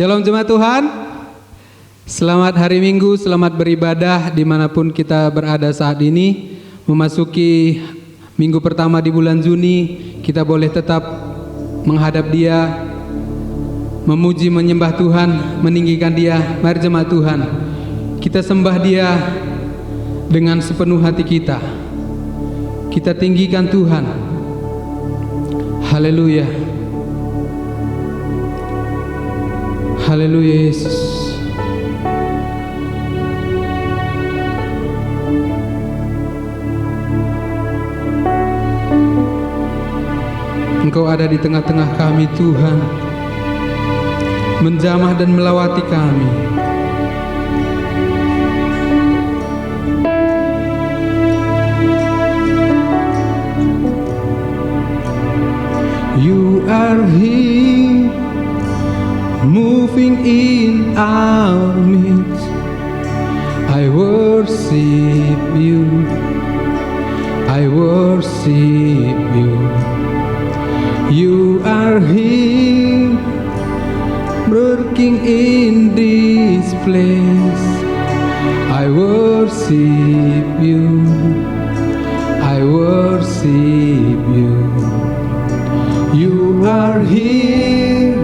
Shalom jemaat Tuhan. Selamat hari Minggu, selamat beribadah dimanapun kita berada saat ini. Memasuki minggu pertama di bulan Juni, kita boleh tetap menghadap Dia, memuji menyembah Tuhan, meninggikan Dia. Mari jemaat Tuhan, kita sembah Dia dengan sepenuh hati kita. Kita tinggikan Tuhan. Haleluya. Haleluya Yesus. Engkau ada di tengah-tengah kami Tuhan, menjamah dan melawati kami. You are here, moving in our midst. I worship you, I worship you. You are here, working in this place. I worship you, I worship you. You are here,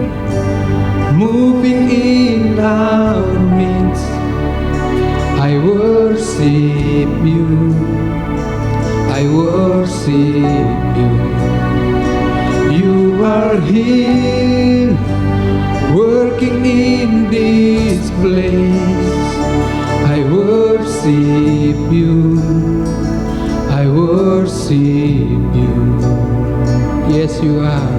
moving in our midst. I worship you, I worship you. You are here, working in this place. I worship you, I worship you. Yes, you are.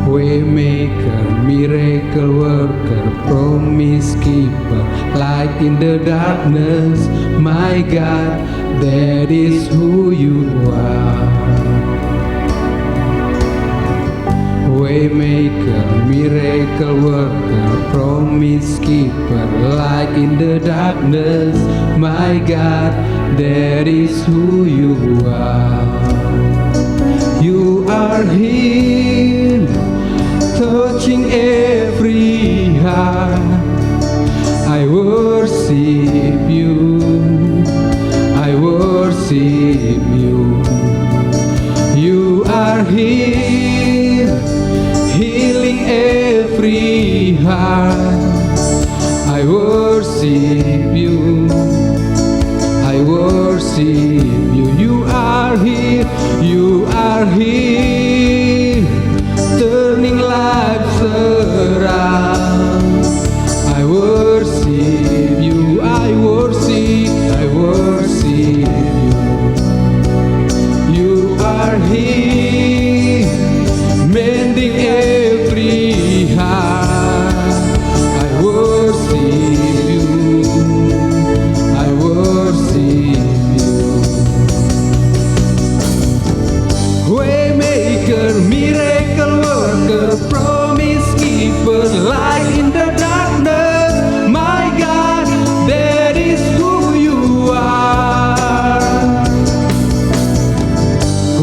Waymaker, miracle worker, promise keeper, light in the darkness. My God, that is who you are. Waymaker, miracle worker, promise keeper, light in the darkness. My God, that is who you are. You are here, touching every heart. I worship you, I worship you. You are here, healing every heart. I worship you, I worship you. You are here, you are here, turning lives around. I worship you, I worship, I worship you. You are here, mending every heart. I worship you, I worship you. Waymaker, miracle worker, promise keeper, light in the darkness. My God, that is who you are.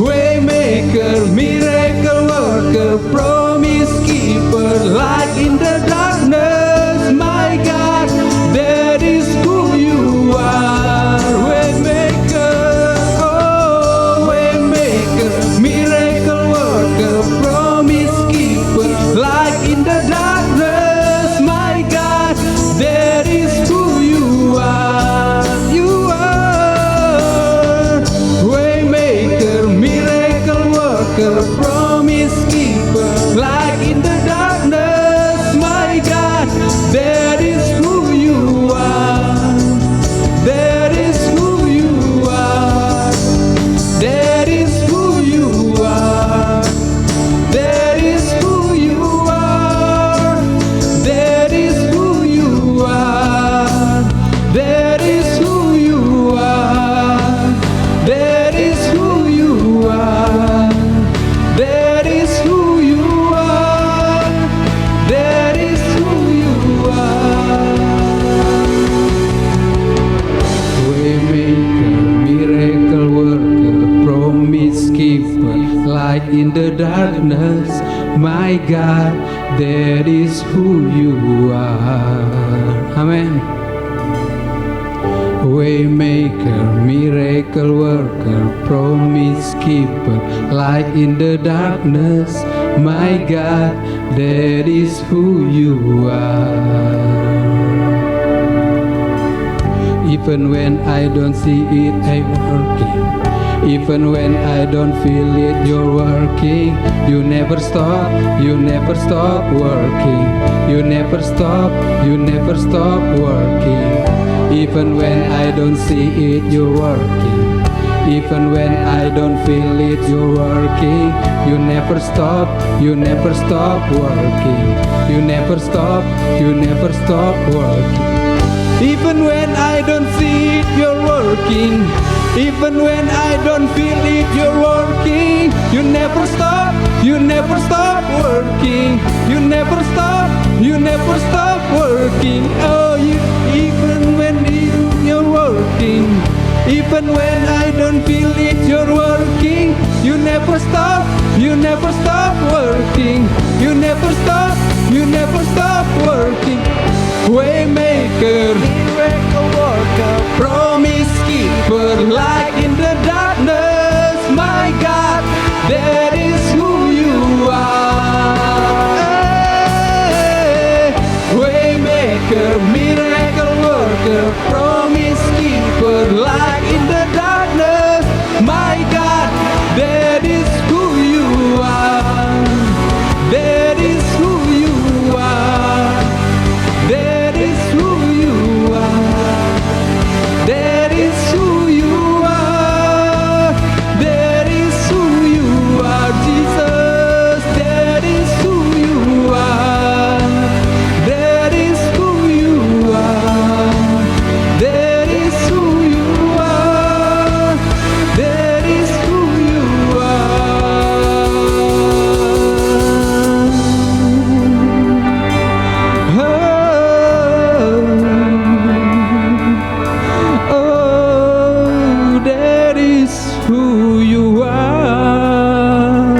Waymaker, miracle worker, promise keeper, light in the darkness. My God, that is who you are. Waymaker, oh waymaker, miracle worker, promise keeper, light in the darkness. My God, that is who you are. You are waymaker, miracle worker, promise keeper, light in the darkness. My is who you are. Amen. Waymaker, miracle worker, promise keeper, light in the darkness, my God, that is who you are. Even when I don't see it, I'm working. Even when I don't feel it, you're working. You never stop working. You never stop working. Even when I don't see it, you're working. Even when I don't feel it, you're working. You never stop working. You never stop working. Even when I don't see it, you're working. Even when I don't feel it, you're working. You never stop working. You never stop working. Oh, even when you're working. Even when I don't feel it, you're working. You never stop working. You never stop working. Waymaker, miracle worker, promise keeper, light in the darkness, my God, that is who you are. Hey, waymaker, miracle worker, promise keeper, light in the darkness, my God, that is who you are. That is who you are. That is who you are. That is who you are. That is who you are, Jesus. That is who you are. That is who you are. That is who you are. That is who you are. Oh, that is who you are.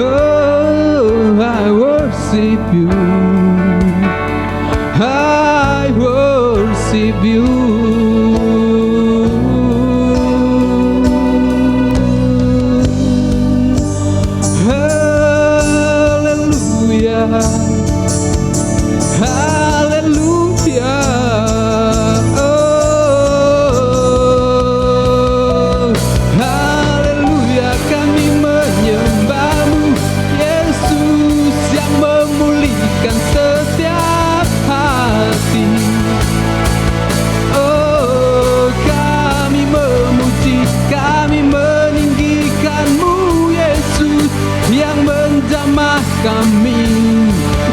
Oh, I worship you. I worship you. Hallelujah. Hallelujah. Oh, haleluya, kami menyembahmu, Yesus yang memulihkan setiap hati. Oh, kami memuji, kami meninggikanmu, Yesus yang menjamah kami,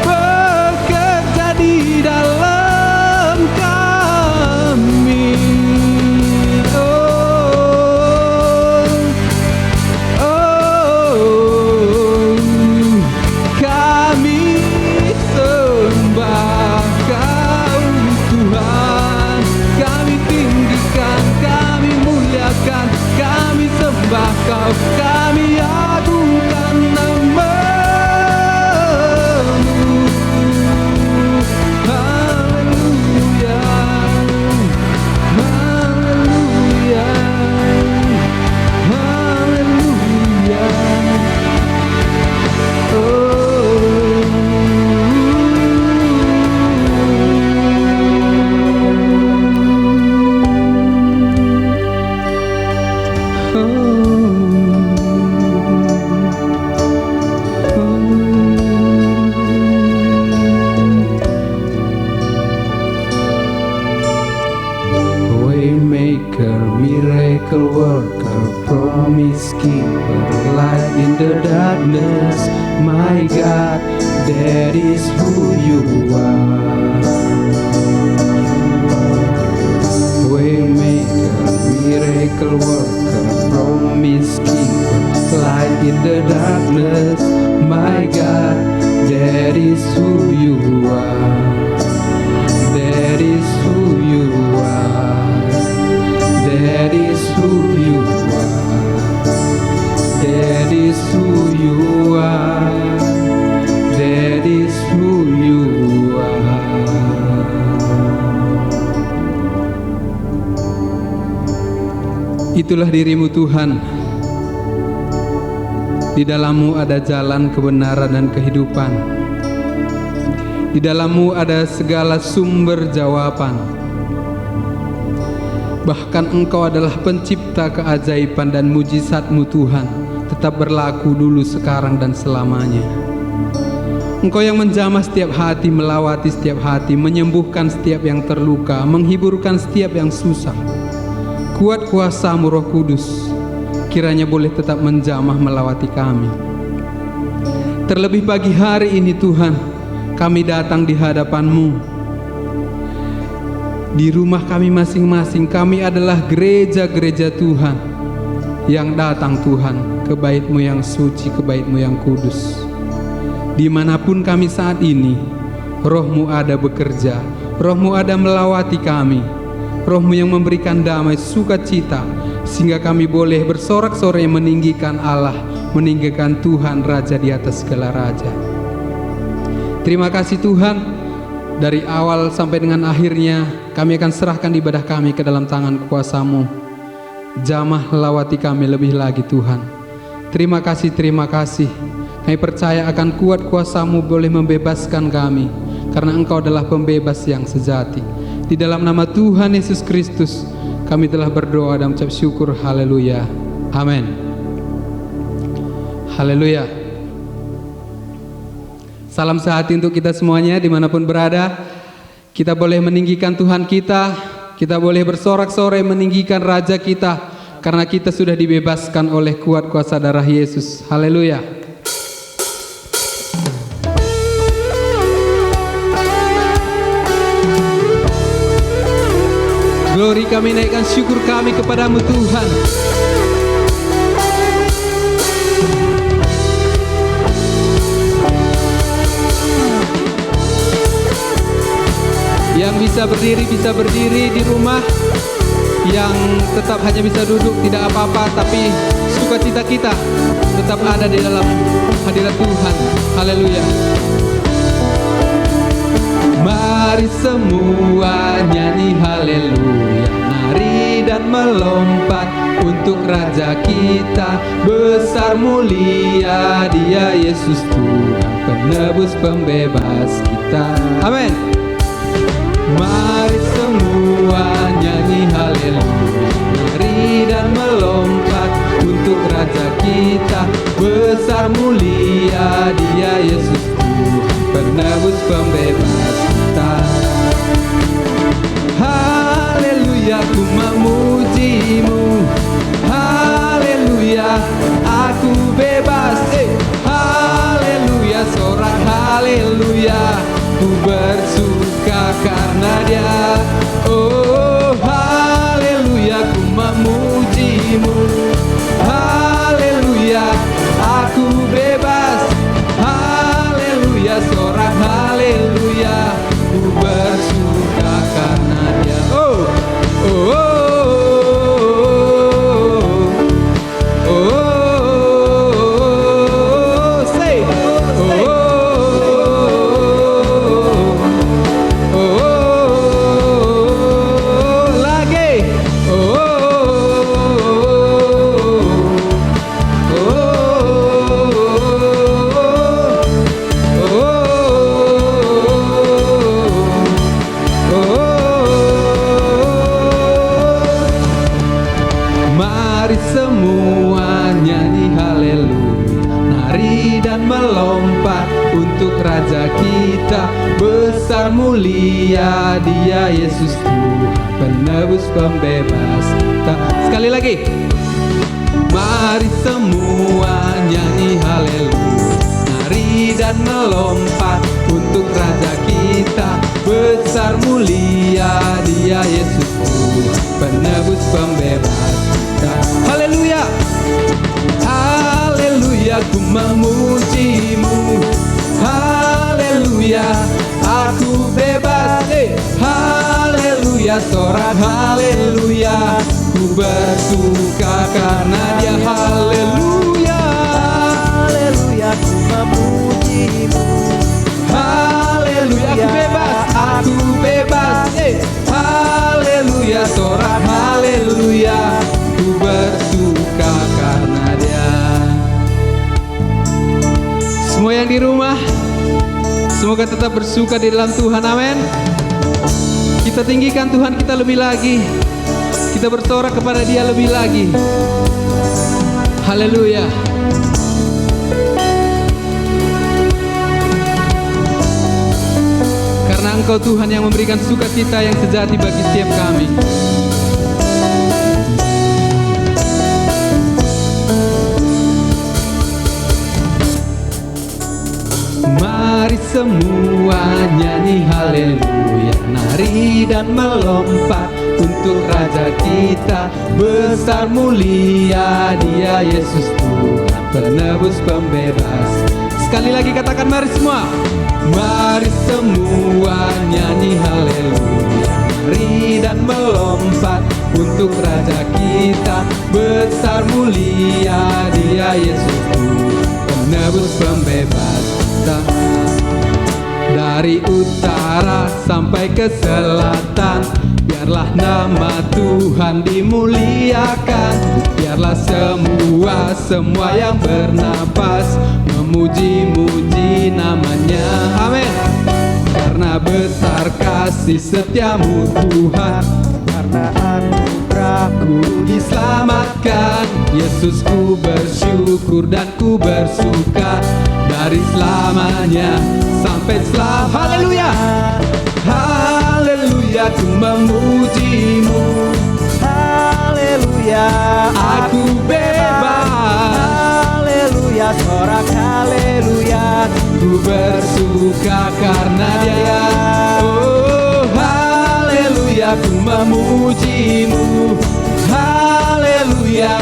bekerja di dalam kami. Oh, oh, kami sembah Kau Tuhan, kami tinggikan, kami muliakan, kami sembah Kau, kami agungkan nama. Waymaker, miracle worker, promise keeper, light in the darkness, my God, that is who you are. Waymaker, miracle worker, promise keeper, light in the darkness, my God, that is who you are. That is who you are. That is who you are. That is who you are. Itulah dirimu Tuhan. Di dalammu ada jalan kebenaran dan kehidupan. Di dalammu ada segala sumber jawaban. Bahkan Engkau adalah pencipta keajaiban dan mujizat-Mu Tuhan, tetap berlaku dulu, sekarang, dan selamanya. Engkau yang menjamah setiap hati, melawati setiap hati, menyembuhkan setiap yang terluka, menghiburkan setiap yang susah. Kuat kuasa-Mu Roh Kudus, kiranya boleh tetap menjamah melawati kami. Terlebih pagi hari ini Tuhan, kami datang di hadapan-Mu. Di rumah kami masing-masing, kami adalah gereja-gereja Tuhan yang datang Tuhan ke bait-Mu yang suci, ke bait-Mu yang kudus. Dimanapun kami saat ini, Roh-Mu ada bekerja, Roh-Mu ada melawati kami, Roh-Mu yang memberikan damai, sukacita, sehingga kami boleh bersorak-sorai meninggikan Allah, meninggikan Tuhan Raja di atas segala raja. Terima kasih Tuhan, dari awal sampai dengan akhirnya kami akan serahkan ibadah kami ke dalam tangan kuasa-Mu. Jamah lawati kami lebih lagi Tuhan. Terima kasih, terima kasih. Kami percaya akan kuat kuasa-Mu boleh membebaskan kami, karena Engkau adalah pembebas yang sejati. Di dalam nama Tuhan Yesus Kristus kami telah berdoa dan mengucap syukur. Haleluya. Amin. Haleluya. Salam sehati untuk kita semuanya dimanapun berada. Kita boleh meninggikan Tuhan kita. Kita boleh bersorak-sorai meninggikan Raja kita, karena kita sudah dibebaskan oleh kuat kuasa darah Yesus. Haleluya. Glory, kami naikkan syukur kami kepadamu Tuhan. Yang bisa berdiri di rumah. Yang tetap hanya bisa duduk, tidak apa-apa, tapi sukacita kita tetap ada di dalam hadirat Tuhan. Haleluya. Mari semua nyanyi haleluya, nari dan melompat untuk Raja kita. Besar mulia Dia Yesus Tuhan, penebus pembebas kita. Amin. Mari semua nyanyi haleluya, nari dan melompat untuk Raja kita. Besar mulia Dia Yesus Tuhan, penebus pembebas kita. Haleluya, ku memuji-Mu. Haleluya, aku bebas. Haleluya, sorak haleluya, ku bersuka karena Dia. Oh haleluya, ku memuji-Mu. Haleluya, aku bebas. Haleluya, sorak haleluya, ku bersuka karena Dia. Oh oh oh oh, oh, oh, say oh oh oh, oh, lagi oh Mari semua nyanyi haleluya, nari dan melompat untuk Raja kita. Besar mulia Dia Yesus Tuhan, penebus pembebas kita. Sekali lagi. Mari semua nyanyi haleluya, nari dan melompat untuk Raja kita. Besar mulia Dia Yesus Tuhan, penebus pembebas kita. Haleluya. Haleluya, ku memuji-Mu. Haleluya, aku bebas. Haleluya, sorak haleluya, ku bersuka karena Dia. Haleluya. Haleluya, ku memuji-Mu. Haleluya, aku bebas. Haleluya, sorak haleluya, ku bersuka Semua yang di rumah, semoga tetap bersuka di dalam Tuhan. Amin. Kita tinggikan Tuhan kita lebih lagi. Kita bersorak kepada Dia lebih lagi. Haleluya. Karena Engkau Tuhan yang memberikan sukacita yang sejati bagi setiap kami. Mari semua nyanyi haleluya, nari dan melompat untuk Raja kita. Besar mulia Dia Yesus Tuhan, penebus pembebas. Sekali lagi katakan mari semua. Mari semua nyanyi haleluya, nari dan melompat untuk Raja kita. Besar mulia Dia Yesus Tuhan, penebus pembebas. Dari utara sampai ke selatan, biarlah nama Tuhan dimuliakan. Biarlah semua yang bernapas memuji-muji namanya. Amin. Karena besar kasih setiamu Tuhan, karena anugerahku diselamatkan. Yesus, ku bersyukur dan ku bersuka, dari selamanya sampai selamanya. Haleluya, haleluya, ku memujimu. Haleluya, Aku bebas. haleluya, sorak haleluya. Ku bersuka karena Dia. Oh, haleluya, ku memujimu. Haleluya,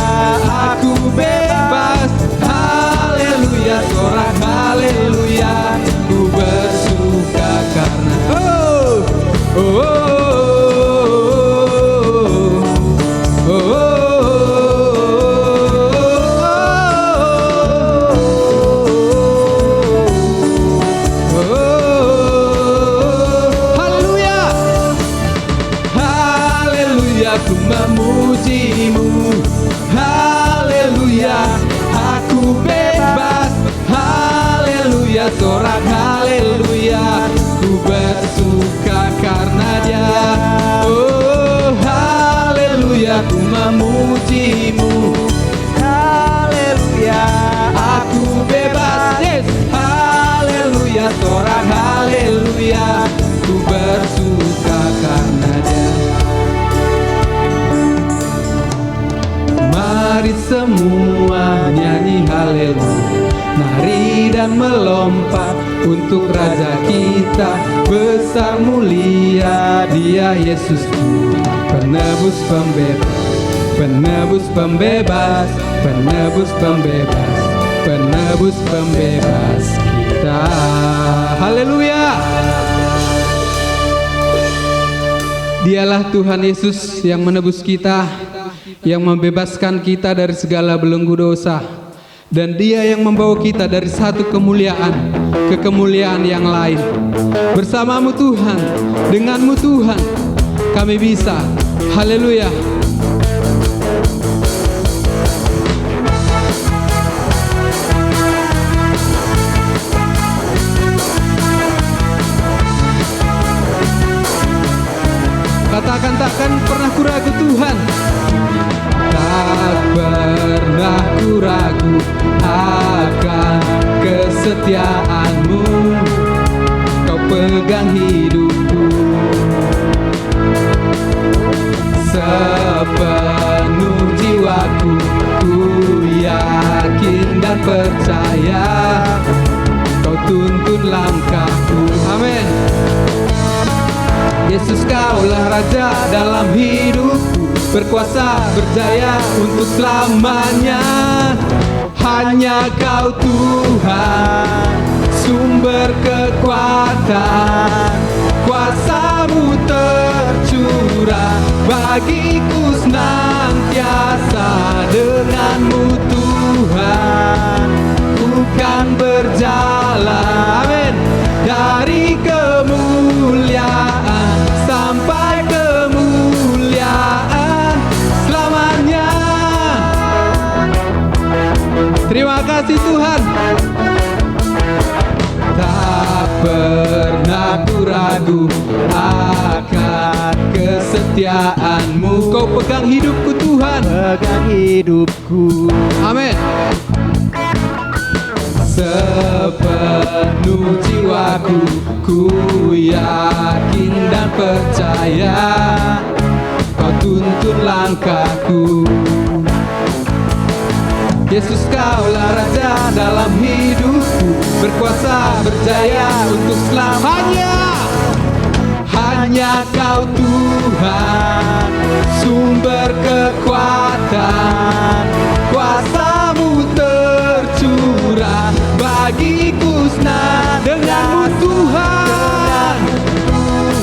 aku bebas. Haleluya, sorak haleluya. Ku bersuka karena haleluya. Haleluya, ku memujimu. Haleluya, aku bebas. Haleluya, sorak haleluya. Ku bersuka karena Dia. Oh, haleluya, ku memujimu. Haleluya, Aku bebas. Yes. Haleluya, sorak haleluya. Ku bersuka karena Dia. Mari semua nyanyi haleluya, nari dan melompat untuk Raja kita. Besar mulia Dia Yesus Tuhan, penebus pembebas. Penebus pembebas, penebus pembebas, penebus pembebas kita. Haleluya. Dialah Tuhan Yesus yang menebus kita, yang membebaskan kita dari segala belenggu dosa. Dan Dia yang membawa kita dari satu kemuliaan ke kemuliaan yang lain. Bersamamu Tuhan, denganmu Tuhan, kami bisa. Haleluya. Katakan, takkan pernah ku ragu Tuhan. Tak pernah ku ragu akan kesetiaan-Mu. Kau pegang hidupku sepenuh jiwaku. Ku yakin dan percaya Kau tuntun langkahku. Amin. Yesus, Kaulah Raja dalam hidupku, berkuasa berjaya untuk selamanya. Hanya Kau Tuhan, sumber kekuatan. Kuasa-Mu tercurah bagiku senantiasa. Dengan-Mu Tuhan, ku kan berjalan. Amin. Dari kemuliaan sampai kemuliaan selamanya. Terima kasih Tuhan. kemuliaan-Mu. Kau pegang hidupku Tuhan. Pegang hidupku. Amin. Sepenuh jiwaku ku yakin dan percaya Kau tuntun langkahku. Yesus, Kaulah Raja dalam hidupku, berkuasa berjaya untuk selamanya. Hanya Kau Tuhan, sumber kekuatan, kuasa-Mu tercurah bagiku senang denganmu Tuhan.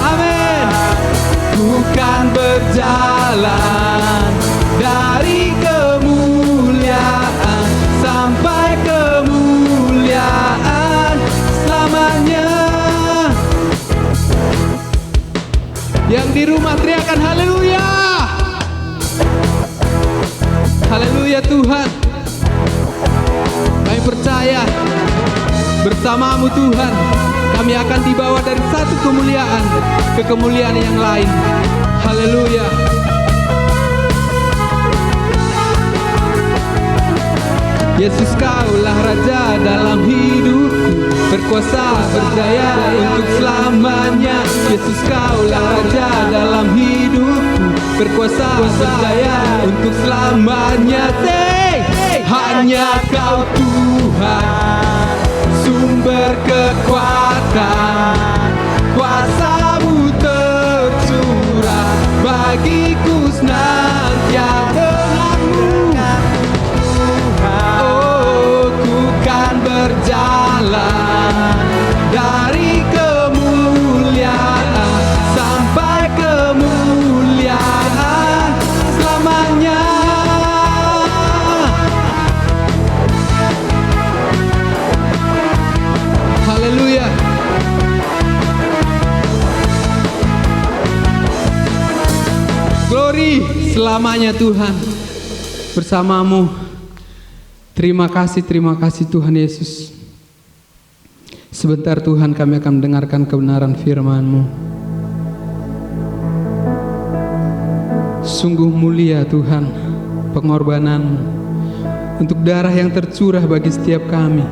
Amin. Ku kan berjalan dari kemuliaan sampai kemuliaan selamanya. Yang di rumah teriakan haleluya. Haleluya Tuhan. Kami percaya bersama-Mu Tuhan, kami akan dibawa dari satu kemuliaan ke kemuliaan yang lain. Haleluya. Yesus, Kaulah Raja dalam hidupku, berkuasa berjaya untuk selamanya. Yesus, Kaulah Raja dalam hidupku, berkuasa berjaya untuk selamanya. Hanya Kau Tuhan, sumber kekuatan, kuasa-Mu tercurah bagiku senantiasa denganmu. Oh, ku kan berjalan dari kemuliaan sampai kemuliaan selamanya. Haleluya. Glory selamanya Tuhan bersama-Mu. Terima kasih Tuhan Yesus. Sebentar Tuhan kami akan mendengarkan kebenaran firman-Mu. Sungguh mulia Tuhan pengorbanan-Mu untuk darah yang tercurah bagi setiap kami.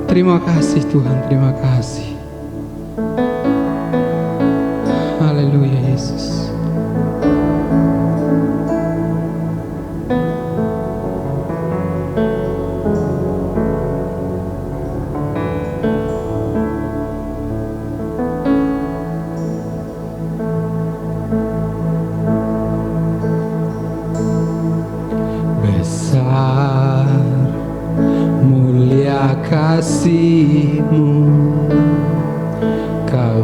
Terima kasih Tuhan, terima kasih. Haleluya Yesus. Besar mulia kasih-Mu, Kau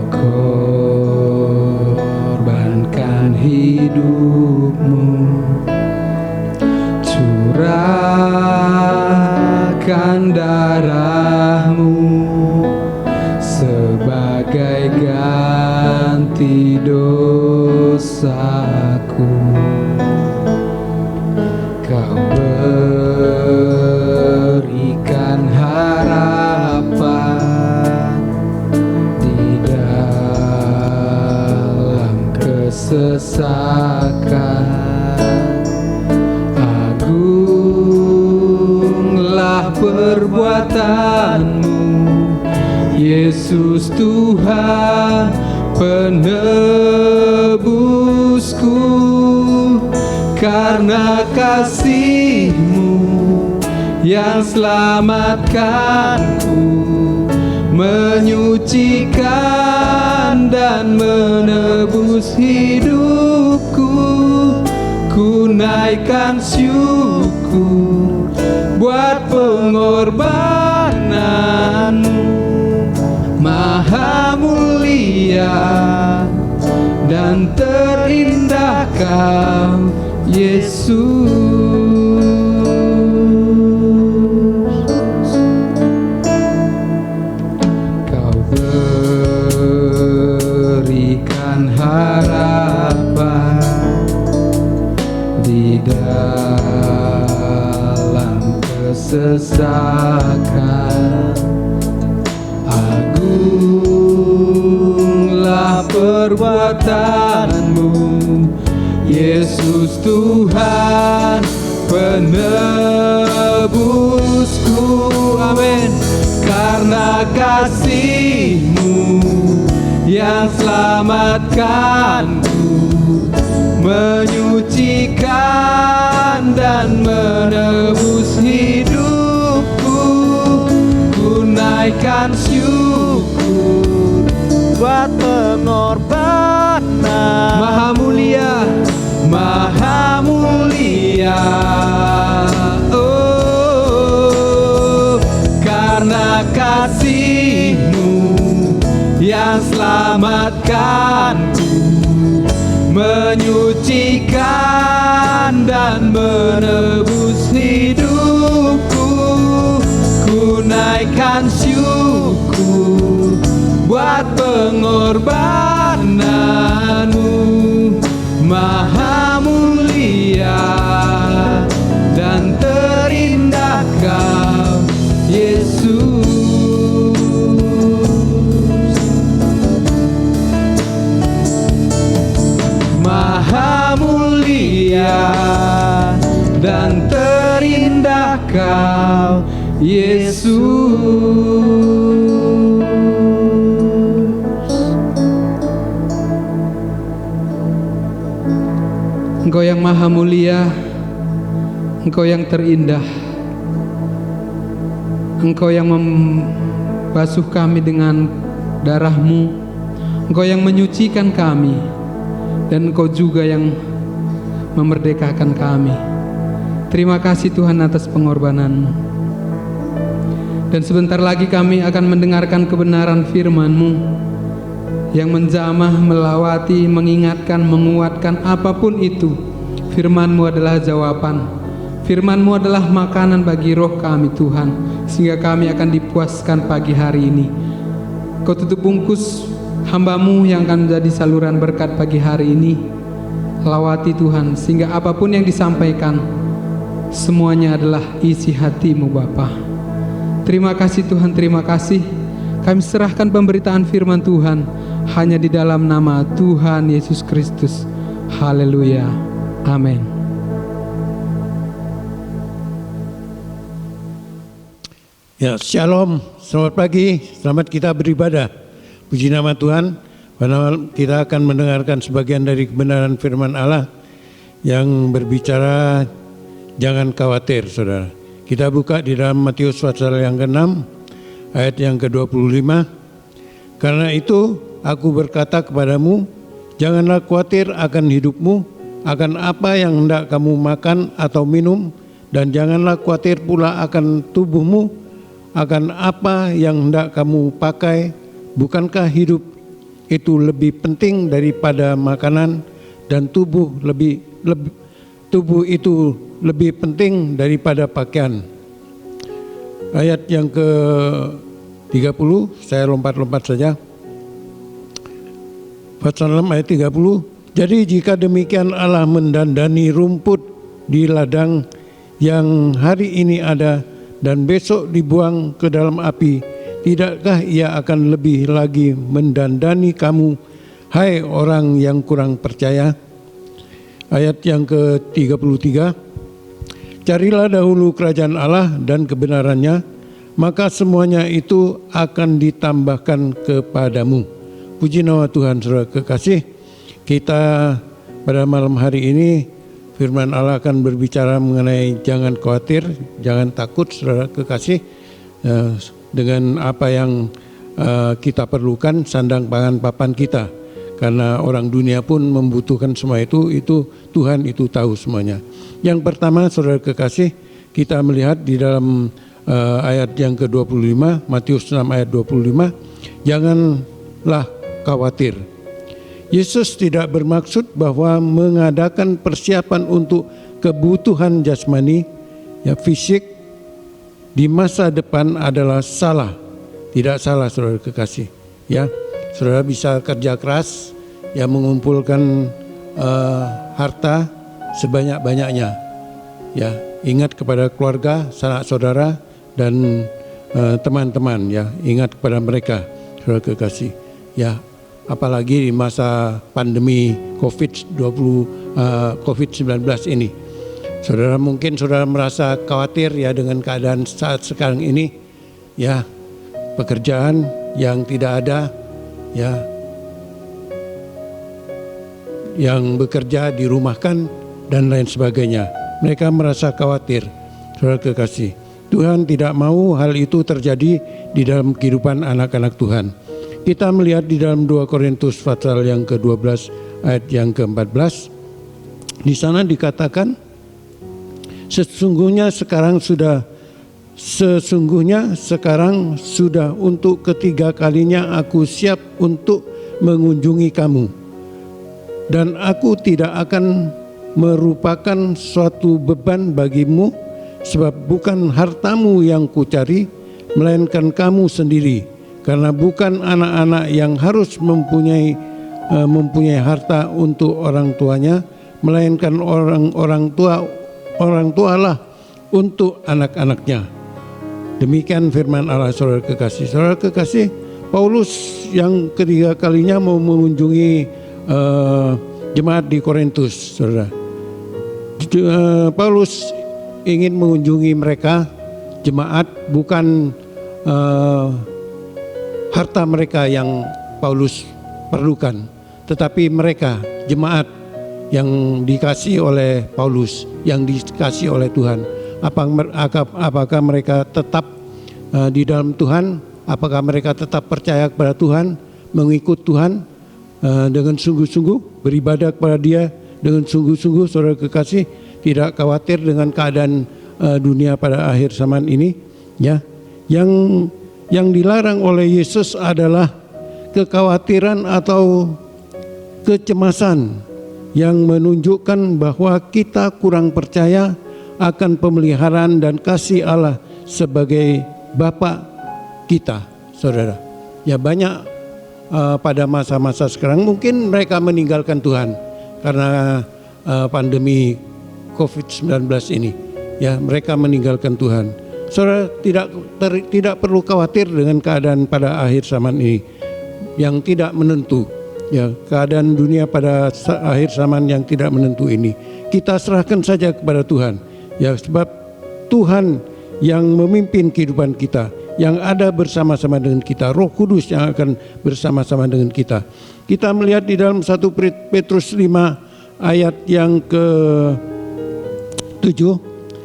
korbankan hidup-Mu, curahkan darah-Mu sebagai ganti dosaku. Kau berikan harapan di dalam kesesakan. Agunglah perbuatan-Mu, Yesus Tuhan penebusku. Karena kasih-Mu yang selamatkanku, menyucikan dan menebus hidupku. Ku naikkan syukur buat pengorbanan-Mu, maha mulia dan terindah Kau Yesus. Kau berikan harapan di dalam kesesakan. Agunglah lelah perbuatanmu. Yesus Tuhan penebusku, amin. Karena kasih-Mu yang selamatkanku, menyucikan dan menebus hidupku. Ku naikkan syukur buat pengorbanan. Maha mulia, Maha mulia. Oh, karena kasih-Mu yang selamatkanku, menyucikan dan menebus hidupku. Ku naikkan syukur buat pengorbanan-Mu. Maha mulia dan terindah Kau, Yesus. Maha mulia dan terindah Kau, Yesus. Engkau yang maha mulia, Engkau yang terindah, Engkau yang membasuh kami dengan darah-Mu, Engkau yang menyucikan kami, dan Engkau juga yang memerdekakan kami. Terima kasih Tuhan atas pengorbanan-Mu. Dan sebentar lagi kami akan mendengarkan kebenaran firman-Mu yang menjamah, melawati, mengingatkan, menguatkan, apapun itu. Firman-Mu adalah jawaban. Firman-Mu adalah makanan bagi roh kami Tuhan, sehingga kami akan dipuaskan pagi hari ini. Kau tutup bungkus hamba-Mu yang akan menjadi saluran berkat pagi hari ini. Lawati Tuhan, sehingga apapun yang disampaikan semuanya adalah isi hati-Mu Bapa. Terima kasih Tuhan, terima kasih. Kami serahkan pemberitaan firman Tuhan hanya di dalam nama Tuhan Yesus Kristus. Haleluya. Amin. Ya, shalom. Selamat pagi. Selamat kita beribadah. Puji nama Tuhan. Pada malam kita akan mendengarkan sebagian dari kebenaran firman Allah yang berbicara jangan khawatir, saudara. Kita buka di dalam Matius pasal yang ke-6 ayat yang ke-25. Karena itu aku berkata kepadamu, janganlah khawatir akan hidupmu, akan apa yang hendak kamu makan atau minum, dan janganlah khawatir pula akan tubuhmu, akan apa yang hendak kamu pakai. Bukankah hidup itu lebih penting daripada makanan, dan tubuh itu lebih penting daripada pakaian. Ayat yang ke-30, saya lompat-lompat saja. Pasal 6 ayat 30. Jadi jika demikian Allah mendandani rumput di ladang yang hari ini ada dan besok dibuang ke dalam api, tidakkah Ia akan lebih lagi mendandani kamu, hai orang yang kurang percaya? Ayat yang ke-33. Carilah dahulu kerajaan Allah dan kebenarannya, maka semuanya itu akan ditambahkan kepadamu. Puji nama Tuhan, saudara kekasih. Kita pada malam hari ini firman Allah akan berbicara mengenai jangan khawatir, jangan takut, saudara kekasih. Dengan apa yang kita perlukan, sandang pangan papan kita. Karena orang dunia pun membutuhkan semua itu Tuhan itu tahu semuanya. Yang pertama, saudara kekasih, kita melihat di dalam ayat yang ke-25, Matius 6 ayat 25, janganlah khawatir. Yesus tidak bermaksud bahwa mengadakan persiapan untuk kebutuhan jasmani, ya fisik, di masa depan adalah salah. Tidak salah, saudara kekasih. Ya, saudara bisa kerja keras, ya mengumpulkan harta sebanyak-banyaknya. Ya, ingat kepada keluarga, sanak saudara, dan teman-teman. Ya, ingat kepada mereka, saudara kekasih. Ya, apalagi di masa pandemi COVID-19 ini. Saudara, mungkin saudara merasa khawatir ya dengan keadaan saat sekarang ini, ya, pekerjaan yang tidak ada, ya, yang bekerja dirumahkan dan lain sebagainya. Mereka merasa khawatir. Saudara kekasih, Tuhan tidak mau hal itu terjadi di dalam kehidupan anak-anak Tuhan. Kita melihat di dalam 2 Korintus pasal yang ke-12 ayat yang ke-14. Di sana dikatakan, sesungguhnya sekarang sudah untuk ketiga kalinya aku siap untuk mengunjungi kamu. Dan aku tidak akan merupakan suatu beban bagimu, sebab bukan hartamu yang kucari, melainkan kamu sendiri. Karena bukan anak-anak yang harus mempunyai harta untuk orang tuanya, melainkan orang tualah untuk anak-anaknya. Demikian firman Allah, saudara kekasih. Saudara kekasih, Paulus yang ketiga kalinya mau mengunjungi jemaat di Korintus, saudara. Paulus ingin mengunjungi mereka, jemaat, bukan harta mereka yang Paulus perlukan, tetapi mereka, jemaat yang dikasih oleh Paulus, yang dikasih oleh Tuhan. Apakah mereka tetap di dalam Tuhan? Apakah mereka tetap percaya kepada Tuhan, mengikut Tuhan dengan sungguh-sungguh, beribadah kepada Dia dengan sungguh-sungguh, saudara kekasih, tidak khawatir dengan keadaan dunia pada akhir zaman ini, ya. Yang dilarang oleh Yesus adalah kekhawatiran atau kecemasan yang menunjukkan bahwa kita kurang percaya akan pemeliharaan dan kasih Allah sebagai Bapa kita, saudara. Ya, banyak pada masa-masa sekarang mungkin mereka meninggalkan Tuhan karena pandemi COVID-19 ini. Ya, mereka meninggalkan Tuhan. Saudara, tidak perlu khawatir dengan keadaan pada akhir zaman ini yang tidak menentu. Ya, keadaan dunia pada akhir zaman yang tidak menentu ini, kita serahkan saja kepada Tuhan. Ya, sebab Tuhan yang memimpin kehidupan kita, yang ada bersama-sama dengan kita, Roh Kudus yang akan bersama-sama dengan kita. Kita melihat di dalam 1 Petrus 5 ayat yang ke-7,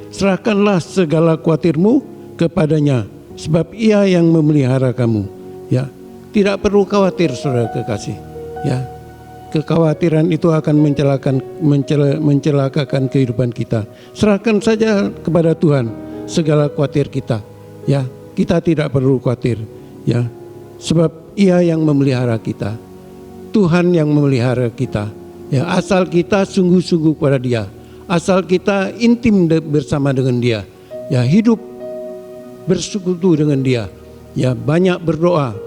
serahkanlah segala khawatirmu kepadanya, sebab Ia yang memelihara kamu. Ya, tidak perlu khawatir, saudara kekasih. Ya, kekhawatiran itu akan mencelakakan kehidupan kita. Serahkan saja kepada Tuhan segala khawatir kita. Ya, kita tidak perlu khawatir. Ya, sebab Ia yang memelihara kita. Tuhan yang memelihara kita. Ya, asal kita sungguh-sungguh kepada Dia. Asal kita intim bersama dengan Dia, ya, hidup bersekutu dengan Dia, ya, banyak berdoa,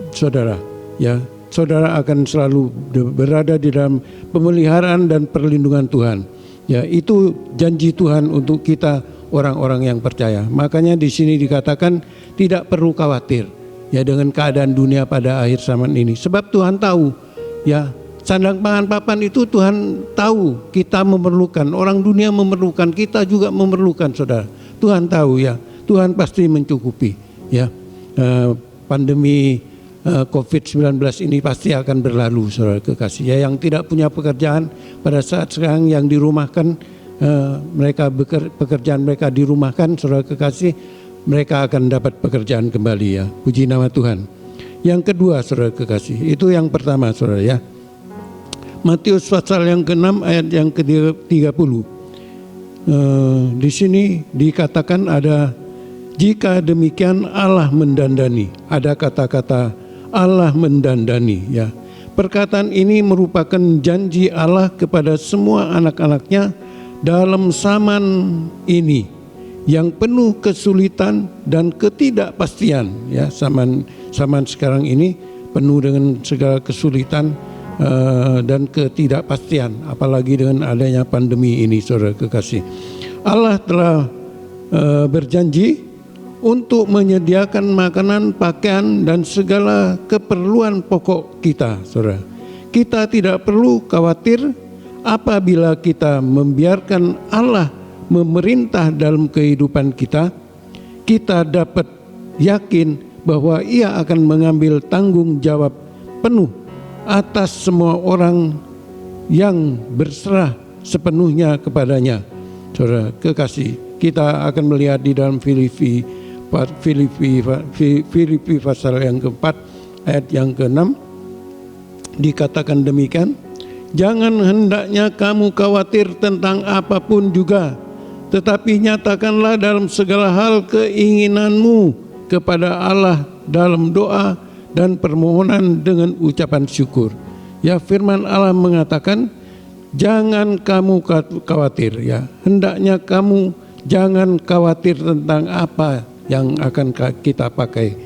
saudara, ya, saudara akan selalu berada di dalam pemeliharaan dan perlindungan Tuhan. Ya, itu janji Tuhan untuk kita orang-orang yang percaya. Makanya di sini dikatakan tidak perlu khawatir, ya, dengan keadaan dunia pada akhir zaman ini, sebab Tuhan tahu, ya. Sandang pangan papan itu Tuhan tahu kita memerlukan, orang dunia memerlukan, kita juga memerlukan, saudara. Tuhan tahu, ya, Tuhan pasti mencukupi, ya. Pandemi COVID-19 ini pasti akan berlalu, saudara kekasih. Ya, yang tidak punya pekerjaan pada saat sekarang, yang dirumahkan, pekerjaan mereka dirumahkan, saudara kekasih, mereka akan dapat pekerjaan kembali, ya. Puji nama Tuhan. Yang kedua, saudara kekasih, itu yang pertama, saudara, ya. Matius pasal yang ke-6 ayat yang ke-30. Di sini dikatakan ada, jika demikian Allah mendandani. Ada kata-kata Allah mendandani, ya. Perkataan ini merupakan janji Allah kepada semua anak-anaknya dalam zaman ini yang penuh kesulitan dan ketidakpastian, ya. Zaman sekarang ini penuh dengan segala kesulitan dan ketidakpastian, apalagi dengan adanya pandemi ini, saudara kekasih. Allah telah berjanji untuk menyediakan makanan, pakaian, dan segala keperluan pokok kita, saudara. Kita tidak perlu khawatir apabila kita membiarkan Allah memerintah dalam kehidupan kita. Kita dapat yakin bahwa Ia akan mengambil tanggung jawab penuh atas semua orang yang berserah sepenuhnya kepadanya. Saudara kekasih, kita akan melihat di dalam Filipi pasal yang keempat ayat yang ke-6 dikatakan demikian, jangan hendaknya kamu khawatir tentang apapun juga, tetapi nyatakanlah dalam segala hal keinginanmu kepada Allah dalam doa dan permohonan dengan ucapan syukur. Ya, firman Allah mengatakan jangan kamu khawatir, ya. Hendaknya kamu jangan khawatir tentang apa yang akan kita pakai,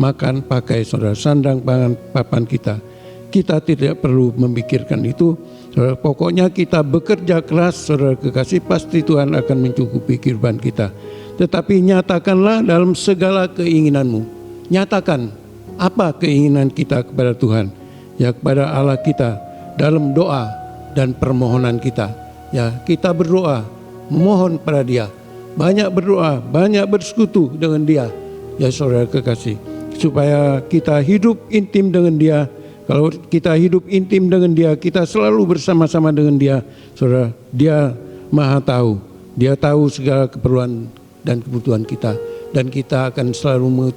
makan, pakai, saudara, sandang, pangan, papan kita. Kita tidak perlu memikirkan itu. Saudara, pokoknya kita bekerja keras, saudara kekasih, pasti Tuhan akan mencukupi kehidupan kita. Tetapi nyatakanlah dalam segala keinginanmu. Nyatakan apa keinginan kita kepada Tuhan, ya, kepada Allah kita dalam doa dan permohonan kita. Ya, kita berdoa, memohon pada Dia, banyak berdoa, banyak bersekutu dengan Dia, ya saudara kekasih, supaya kita hidup intim dengan Dia. Kalau kita hidup intim dengan Dia, kita selalu bersama-sama dengan Dia, saudara. Dia Maha tahu, Dia tahu segala keperluan dan kebutuhan kita, dan kita akan selalu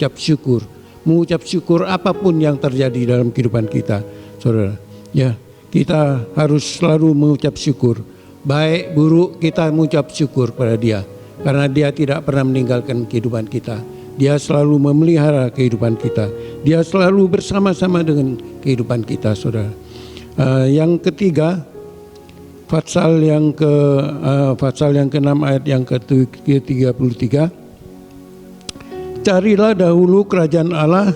mengucap syukur apapun yang terjadi dalam kehidupan kita, saudara. Ya, kita harus selalu mengucap syukur, baik buruk kita mengucap syukur pada Dia, karena Dia tidak pernah meninggalkan kehidupan kita. Dia selalu memelihara kehidupan kita. Dia selalu bersama-sama dengan kehidupan kita, saudara. Yang ketiga, pasal yang ke-6 ayat yang ke-33. Carilah dahulu kerajaan Allah,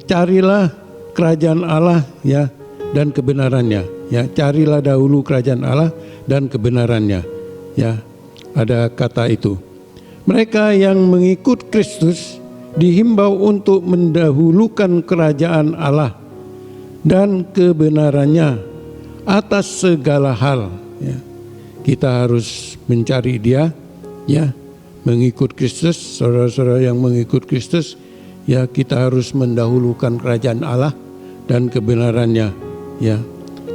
carilah kerajaan Allah, ya, dan kebenarannya, ya. Carilah dahulu kerajaan Allah dan kebenarannya, ya. Ada kata itu. Mereka yang mengikut Kristus dihimbau untuk mendahulukan kerajaan Allah dan kebenarannya atas segala hal, ya. Kita harus mencari Dia, ya, mengikut Kristus. Saudara-saudara yang mengikut Kristus, ya, kita harus mendahulukan kerajaan Allah dan kebenarannya, ya.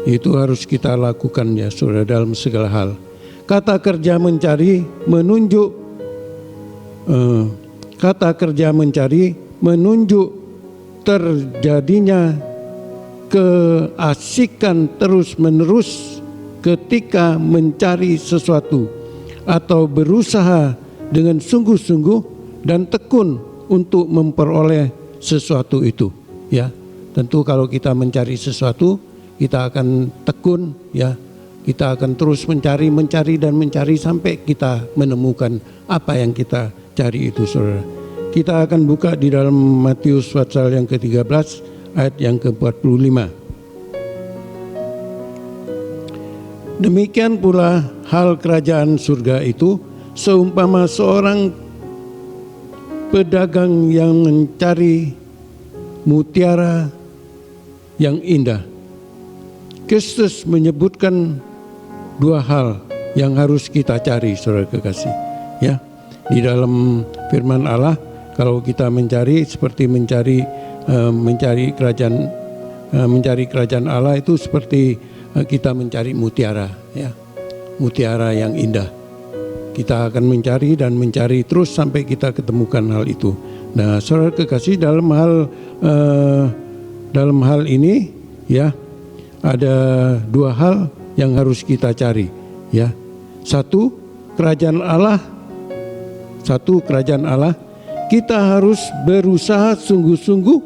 Itu harus kita lakukan, ya, saudara, dalam segala hal. Kata kerja mencari menunjuk terjadinya keasikan terus-menerus ketika mencari sesuatu atau berusaha dengan sungguh-sungguh dan tekun untuk memperoleh sesuatu itu, ya. Tentu kalau kita mencari sesuatu, kita akan tekun, ya. Kita akan terus mencari dan mencari sampai kita menemukan apa yang kita cari itu, saudara. Kita akan buka di dalam Matius pasal yang ke-13 ayat yang ke-45. Demikian pula hal kerajaan surga itu, seumpama seorang pedagang yang mencari mutiara yang indah. Kristus menyebutkan dua hal yang harus kita cari, saudara kekasih, ya. Di dalam firman Allah, kalau kita mencari seperti mencari kerajaan Allah itu seperti kita mencari mutiara, ya, mutiara yang indah. Kita akan mencari dan mencari terus sampai kita ketemukan hal itu. Nah, saudara kekasih, dalam hal ini, ya, ada dua hal yang harus kita cari, ya. Satu, kerajaan Allah. Kita harus berusaha sungguh-sungguh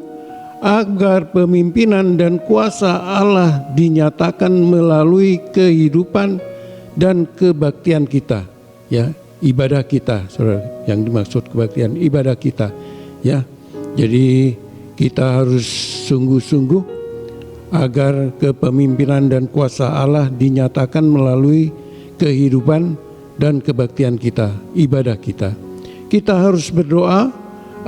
agar pemimpinan dan kuasa Allah dinyatakan melalui kehidupan dan kebaktian kita, ya, ibadah kita, saudara. Yang dimaksud kebaktian, ibadah kita, ya. Jadi kita harus sungguh-sungguh agar kepemimpinan dan kuasa Allah dinyatakan melalui kehidupan dan kebaktian kita, ibadah kita. kita harus berdoa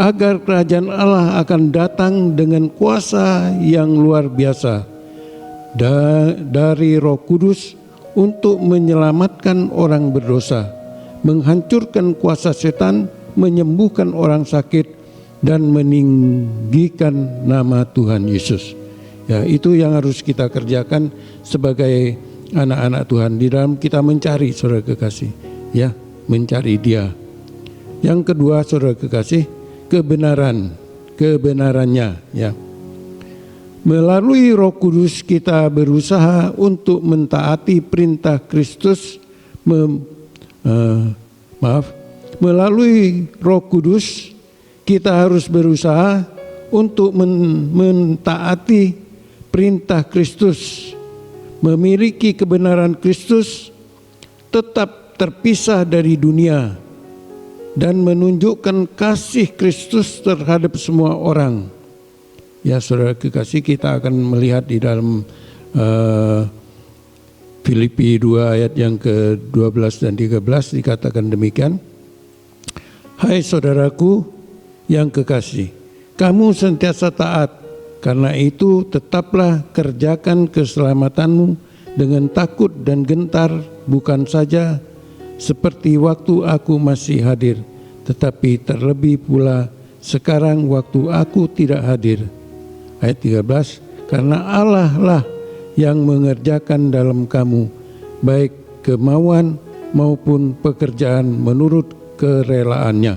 agar kerajaan Allah akan datang dengan kuasa yang luar biasa dari Roh Kudus untuk menyelamatkan orang berdosa, menghancurkan kuasa setan, menyembuhkan orang sakit, dan meninggikan nama Tuhan Yesus. Ya, itu yang harus kita kerjakan sebagai anak-anak Tuhan di dalam kita mencari, saudara kekasih, ya, mencari Dia. Yang kedua, saudara kekasih, kebenarannya, ya. Melalui Roh Kudus kita berusaha untuk mentaati perintah Kristus. Melalui Roh Kudus kita harus berusaha untuk mentaati perintah Kristus, memiliki kebenaran Kristus, tetap terpisah dari dunia, dan menunjukkan kasih Kristus terhadap semua orang. Ya, saudara kekasih, kita akan melihat di dalam Filipi 2 ayat yang ke-12 dan 13 dikatakan demikian. Hai saudaraku yang kekasih, kamu sentiasa taat, karena itu tetaplah kerjakan keselamatanmu dengan takut dan gentar, bukan saja seperti waktu aku masih hadir, tetapi terlebih pula sekarang waktu aku tidak hadir. Ayat 13, karena Allah lah yang mengerjakan dalam kamu baik kemauan maupun pekerjaan menurut kerelaannya.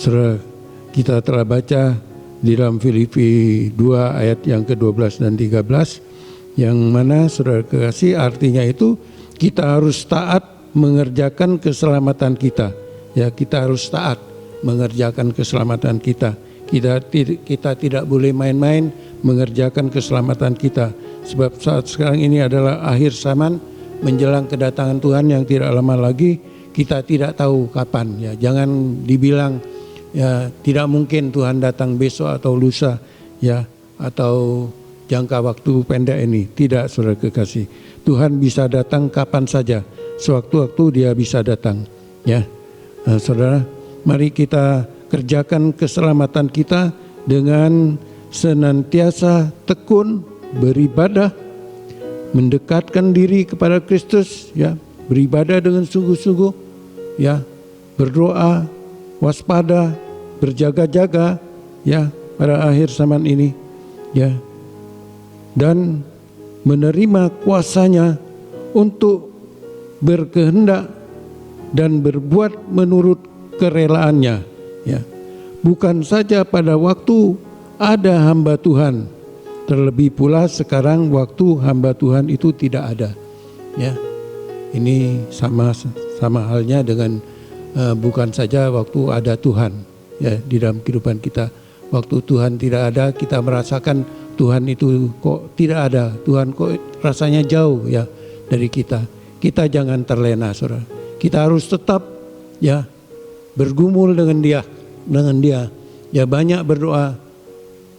Saudara, kita telah baca di dalam Filipi 2 ayat yang ke-12 dan 13, yang mana saudara kekasih artinya itu kita harus taat mengerjakan keselamatan kita. Ya, kita harus taat mengerjakan keselamatan kita. Kita tidak boleh main-main mengerjakan keselamatan kita. Sebab saat sekarang ini adalah akhir zaman, menjelang kedatangan Tuhan yang tidak lama lagi. Kita tidak tahu kapan. Ya, jangan dibilang ya tidak mungkin Tuhan datang besok atau lusa, ya, atau jangka waktu pendek ini. Tidak, saudara kekasih. Tuhan bisa datang kapan saja. Sewaktu-waktu Dia bisa datang. Ya, saudara, mari kita kerjakan keselamatan kita dengan senantiasa tekun beribadah, mendekatkan diri kepada Kristus, ya, beribadah dengan sungguh-sungguh, ya, berdoa, waspada, berjaga-jaga, ya, pada akhir zaman ini, ya, dan menerima kuasanya untuk berkehendak dan berbuat menurut kerelaannya. Ya, bukan saja pada waktu ada hamba Tuhan, terlebih pula sekarang waktu hamba Tuhan itu tidak ada. Ya, ini sama halnya dengan bukan saja waktu ada Tuhan. Ya, di dalam kehidupan kita, waktu Tuhan tidak ada, kita merasakan Tuhan itu kok tidak ada. Tuhan kok rasanya jauh, ya, dari kita. Kita jangan terlena, saudara. Kita harus tetap, ya, bergumul dengan Dia. Ya, banyak berdoa,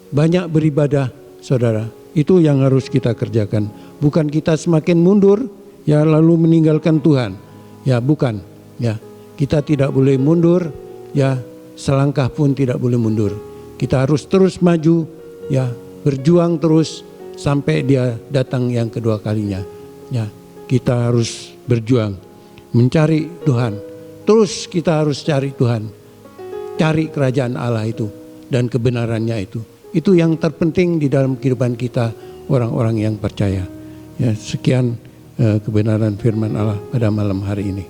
banyak beribadah, saudara. Itu yang harus kita kerjakan. Bukan kita semakin mundur, ya, lalu meninggalkan Tuhan. Ya, bukan. Ya, kita tidak boleh mundur, ya, selangkah pun tidak boleh mundur. Kita harus terus maju, ya, berjuang terus sampai Dia datang yang kedua kalinya. Ya, kita harus berjuang mencari Tuhan. Terus kita harus cari Tuhan. Cari kerajaan Allah itu dan kebenarannya itu. Itu yang terpenting di dalam kehidupan kita orang-orang yang percaya. Ya, sekian kebenaran firman Allah pada malam hari ini.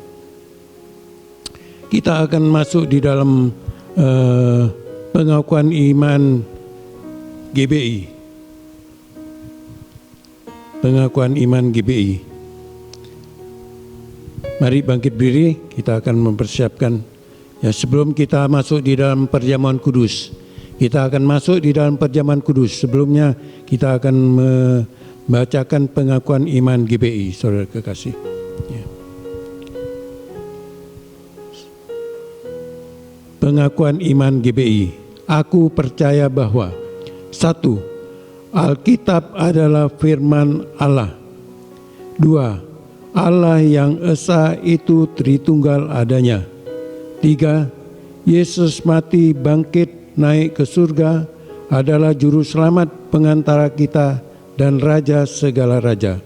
Kita akan masuk di dalam pengakuan iman GBI. Pengakuan iman GBI. Mari bangkit berdiri, kita akan mempersiapkan. Ya, sebelum kita masuk di dalam perjamuan kudus, kita akan masuk di dalam perjamuan kudus. Sebelumnya kita akan membacakan pengakuan iman GBI, saudara kekasih. Ya. Pengakuan iman GBI. Aku percaya bahwa 1. Alkitab adalah firman Allah. 2. Allah yang esa itu Tritunggal adanya. 3. Yesus mati, bangkit, naik ke surga, adalah juru selamat pengantara kita dan Raja segala raja.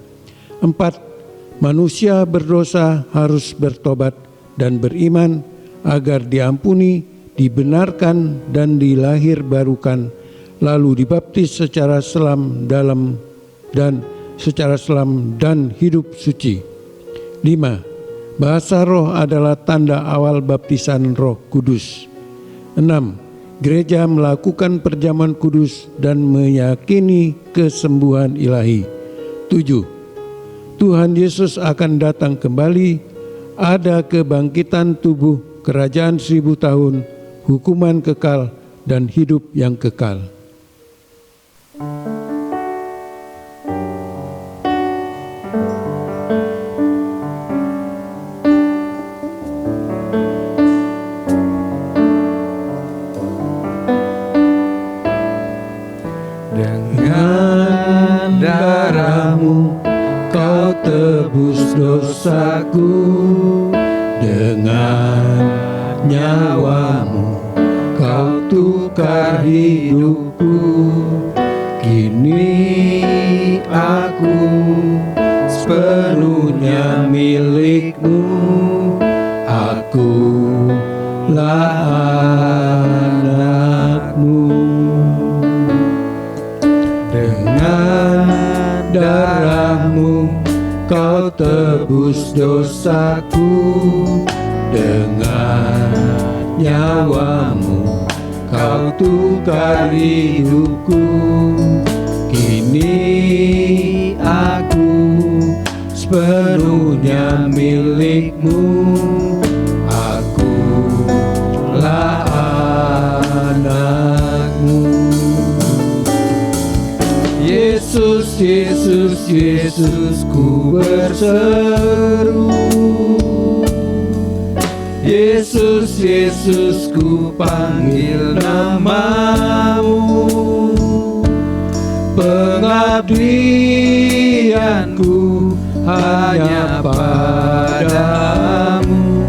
4. Manusia berdosa harus bertobat dan beriman agar diampuni, dibenarkan dan dilahir barukan, lalu dibaptis secara selam dan hidup suci. 5. Bahasa roh adalah tanda awal baptisan Roh Kudus. 6. Gereja melakukan perjamuan kudus dan meyakini kesembuhan ilahi. 7. Tuhan Yesus akan datang kembali, ada kebangkitan tubuh, kerajaan 1000 tahun, hukuman kekal, dan hidup yang kekal. Dengan darahmu kau tebus dosaku, dengan nyawamu kau tukar hidupku. Kini aku sepenuhnya milikmu, akulah anakmu. Dengan darahmu kau tebus dosaku, dengan nyawamu kau tukar hidupku. Kini aku sepenuhnya milikmu, akulah anakmu. Yesus, Yesus, Yesus, ku berseru. Yesus, Yesus, ku panggil namamu. Pengabdianku hanya padamu.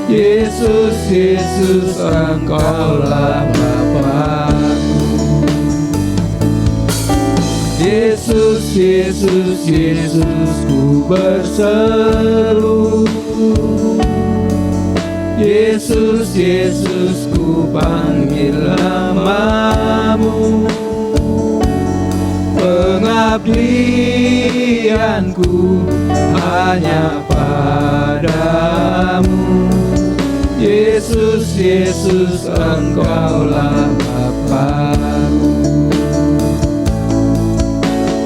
Yesus, Yesus, Engkaulah Bapa-Ku. Yesus, Yesus, Yesus, ku berseru. Yesus, Yesus, ku panggil namamu. Pengabdianku hanya padamu. Yesus, Yesus, Engkaulah Bapa-Ku.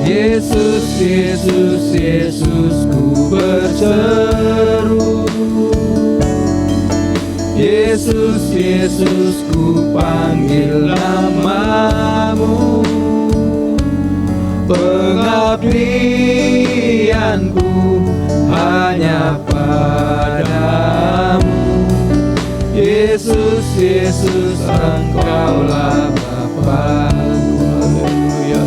Yesus, Yesus, Yesus, ku berseru. Yesus, Yesus, ku panggil namamu. Pengabdianku hanya padamu. Yesus, Yesus, Engkaulah Bapa-Ku. Haleluya.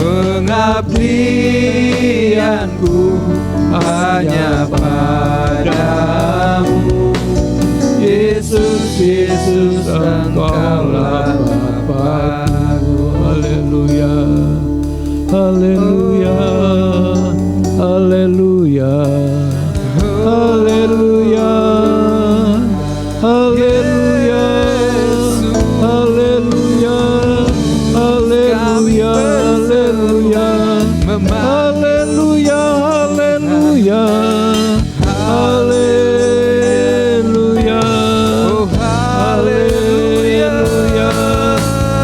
Pengabdianku hanya padamu. Yesus, Yesus, Engkaulah Bapa-Ku. Haleluya. Haleluya. Haleluya. Haleluya. Haleluya. Haleluya. Haleluya. Haleluya. Haleluya. Haleluya. Oh, haleluya.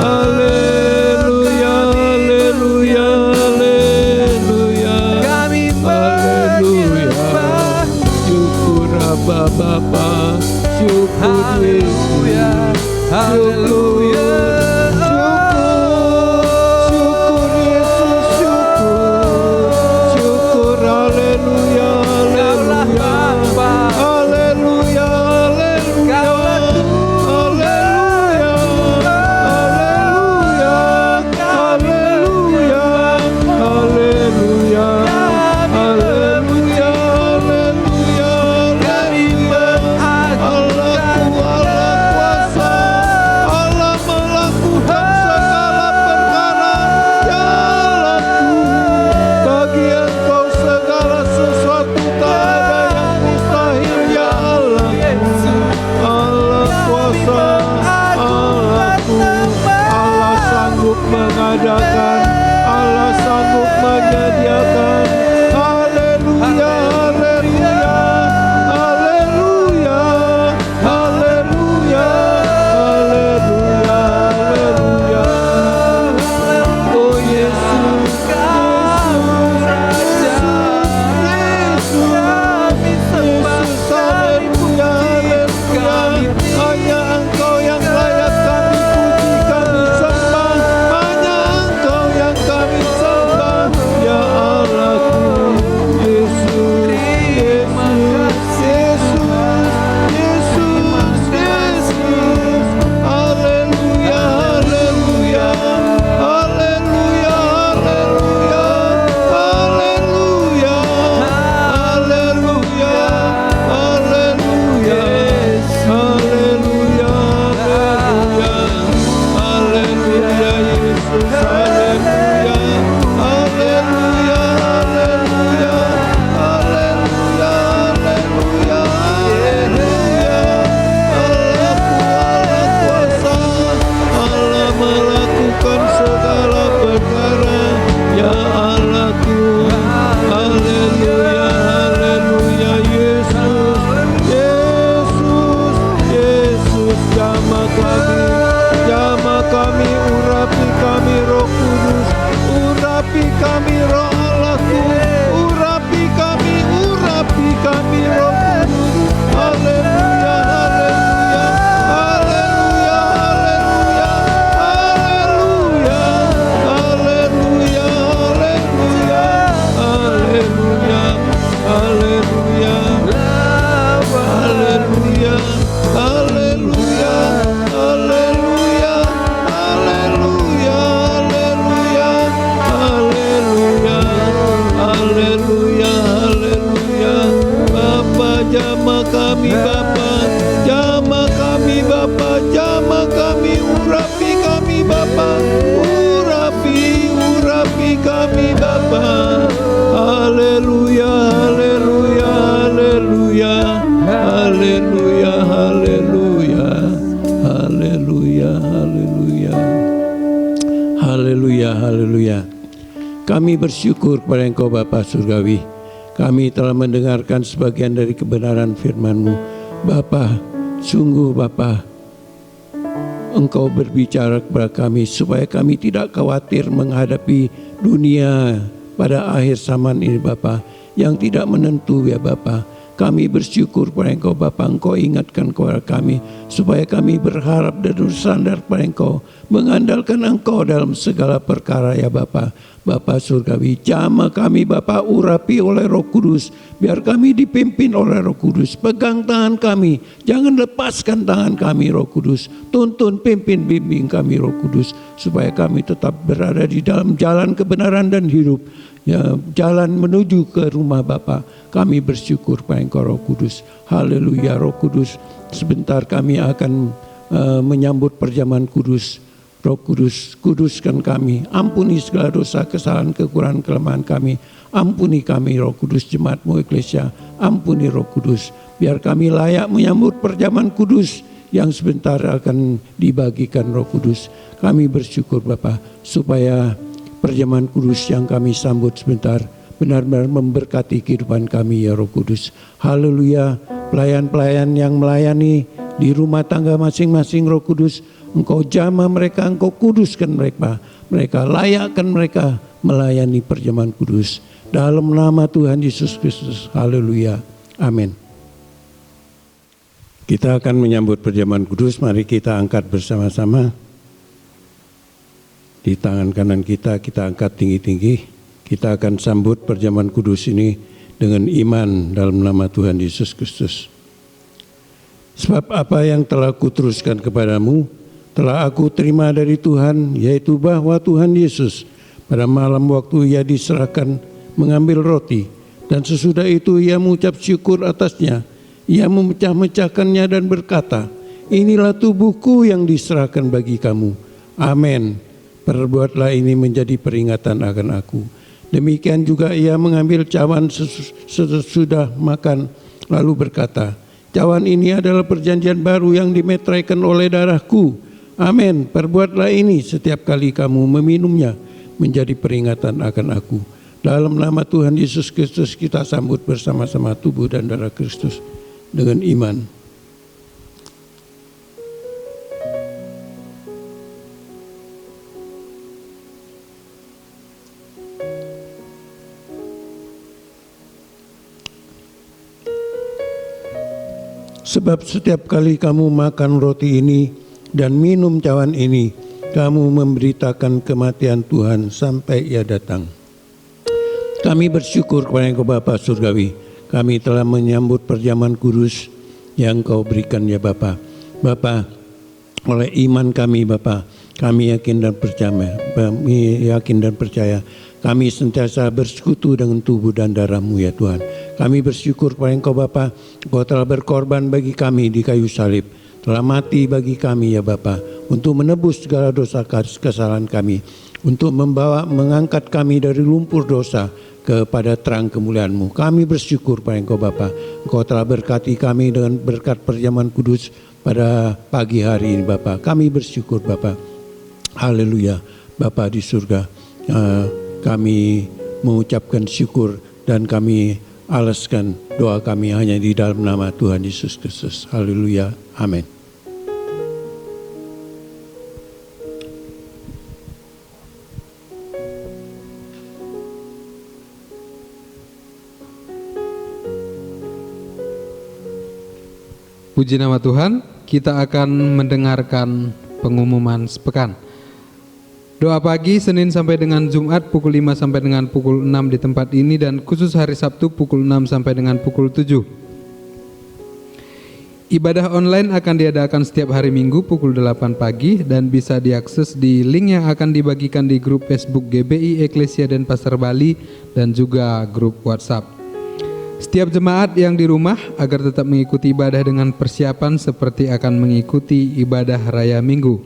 Haleluya. Haleluya. Haleluya. Kami menyembah. Syukur Abba Bapa. Syukur Yesus. Haleluya. haleluya, haleluya. Haleluya, haleluya. Kami bersyukur kepada Engkau Bapa Surgawi. Kami telah mendengarkan sebagian dari kebenaran firman-Mu. Bapa, sungguh Bapa, Engkau berbicara kepada kami supaya kami tidak khawatir menghadapi dunia pada akhir zaman ini Bapa, yang tidak menentu ya Bapa. Kami bersyukur kepada Engkau Bapa, Engkau ingatkan kepada kami supaya kami berharap dan bersandar pada Engkau, mengandalkan Engkau dalam segala perkara ya Bapa. Bapa Surgawi, jamah kami Bapa urapi oleh Roh Kudus, biar kami dipimpin oleh Roh Kudus. Pegang tangan kami, jangan lepaskan tangan kami Roh Kudus. Tuntun, pimpin, bimbing kami Roh Kudus, supaya kami tetap berada di dalam jalan kebenaran dan hidup, ya, jalan menuju ke rumah Bapa. Kami bersyukur pada Engkau Roh Kudus. Haleluya Roh Kudus. Sebentar kami akan menyambut perjamuan kudus. Roh Kudus, kuduskan kami. Ampuni segala dosa, kesalahan, kekurangan, kelemahan kami. Ampuni kami Roh Kudus, jemaat-Mu Eklesia. Ampuni Roh Kudus. Biar kami layak menyambut perjamuan kudus yang sebentar akan dibagikan Roh Kudus. Kami bersyukur Bapa, supaya perjamuan kudus yang kami sambut sebentar benar-benar memberkati kehidupan kami ya Roh Kudus. Haleluya. Pelayan-pelayan yang melayani di rumah tangga masing-masing Roh Kudus, Engkau jamah mereka, Engkau kuduskan mereka, layakkan mereka melayani perjamuan kudus. Dalam nama Tuhan Yesus Kristus, haleluya, amin. Kita akan menyambut perjamuan kudus, mari kita angkat bersama-sama. Di tangan kanan kita angkat tinggi-tinggi. Kita akan sambut perjamuan kudus ini dengan iman dalam nama Tuhan Yesus Kristus. Sebab apa yang telah kuteruskan kepadamu, telah aku terima dari Tuhan, yaitu bahwa Tuhan Yesus pada malam waktu Ia diserahkan mengambil roti, dan sesudah itu Ia mengucap syukur atasnya. Ia memecah-mecahkannya dan berkata, inilah tubuhku yang diserahkan bagi kamu. Amin. Perbuatlah ini menjadi peringatan akan aku. Demikian juga Ia mengambil cawan sesudah makan, lalu berkata, cawan ini adalah perjanjian baru yang dimeteraikan oleh darahku. Amin. Perbuatlah ini setiap kali kamu meminumnya menjadi peringatan akan aku. Dalam nama Tuhan Yesus Kristus kita sambut bersama-sama tubuh dan darah Kristus dengan iman. Sebab setiap kali kamu makan roti ini dan minum cawan ini, kamu memberitakan kematian Tuhan sampai Ia datang. Kami bersyukur kepada Engkau Bapa Surgawi. Kami telah menyambut perjamuan kudus yang Kau berikan ya Bapa. Bapa, oleh iman kami Bapa, kami yakin dan percaya, kami sentiasa bersekutu dengan tubuh dan darah-Mu ya Tuhan. Kami bersyukur kepada Engkau Bapa, Engkau telah berkorban bagi kami di kayu salib, telah mati bagi kami ya Bapa, untuk menebus segala dosa kesalahan kami, untuk mengangkat kami dari lumpur dosa kepada terang kemuliaan-Mu. Kami bersyukur pada Engkau Bapa, Engkau telah berkati kami dengan berkat perjamuan kudus pada pagi hari ini Bapa. Kami bersyukur Bapa. Haleluya. Bapa di surga, kami mengucapkan syukur dan kami alaskan doa kami hanya di dalam nama Tuhan Yesus Kristus. Haleluya. Amin. Puji nama Tuhan, kita akan mendengarkan pengumuman sepekan. Doa pagi Senin sampai dengan Jumat pukul 5 sampai dengan pukul 6 di tempat ini, dan khusus hari Sabtu pukul 6 sampai dengan pukul 7. Ibadah online akan diadakan setiap hari Minggu pukul 8 pagi dan bisa diakses di link yang akan dibagikan di grup Facebook GBI Eklesia Denpasar Bali dan juga grup WhatsApp. Setiap jemaat yang di rumah agar tetap mengikuti ibadah dengan persiapan seperti akan mengikuti ibadah raya Minggu.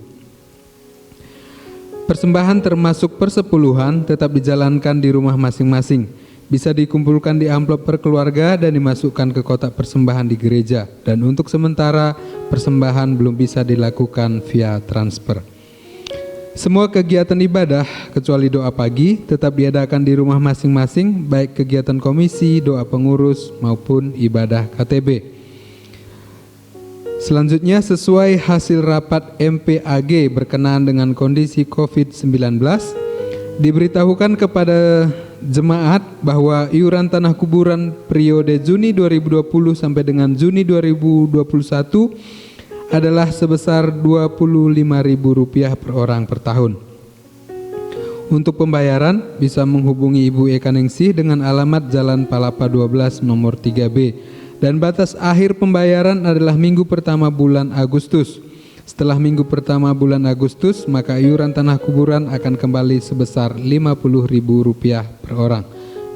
Persembahan termasuk persepuluhan tetap dijalankan di rumah masing-masing. bisa dikumpulkan di amplop per keluarga dan dimasukkan ke kotak persembahan di gereja. Dan untuk sementara persembahan belum bisa dilakukan via transfer. Semua kegiatan ibadah kecuali doa pagi tetap diadakan di rumah masing-masing, baik kegiatan komisi, doa pengurus maupun ibadah KTB. Selanjutnya, sesuai hasil rapat MPAG berkenaan dengan kondisi COVID-19, diberitahukan kepada jemaat bahwa iuran tanah kuburan periode Juni 2020 sampai dengan Juni 2021 adalah sebesar Rp25.000 per orang per tahun. Untuk pembayaran bisa menghubungi Ibu Eka Ningsih dengan alamat Jalan Palapa 12 nomor 3B, dan batas akhir pembayaran adalah minggu pertama bulan Agustus. Setelah minggu pertama bulan Agustus, maka iuran tanah kuburan akan kembali sebesar Rp50.000 per orang.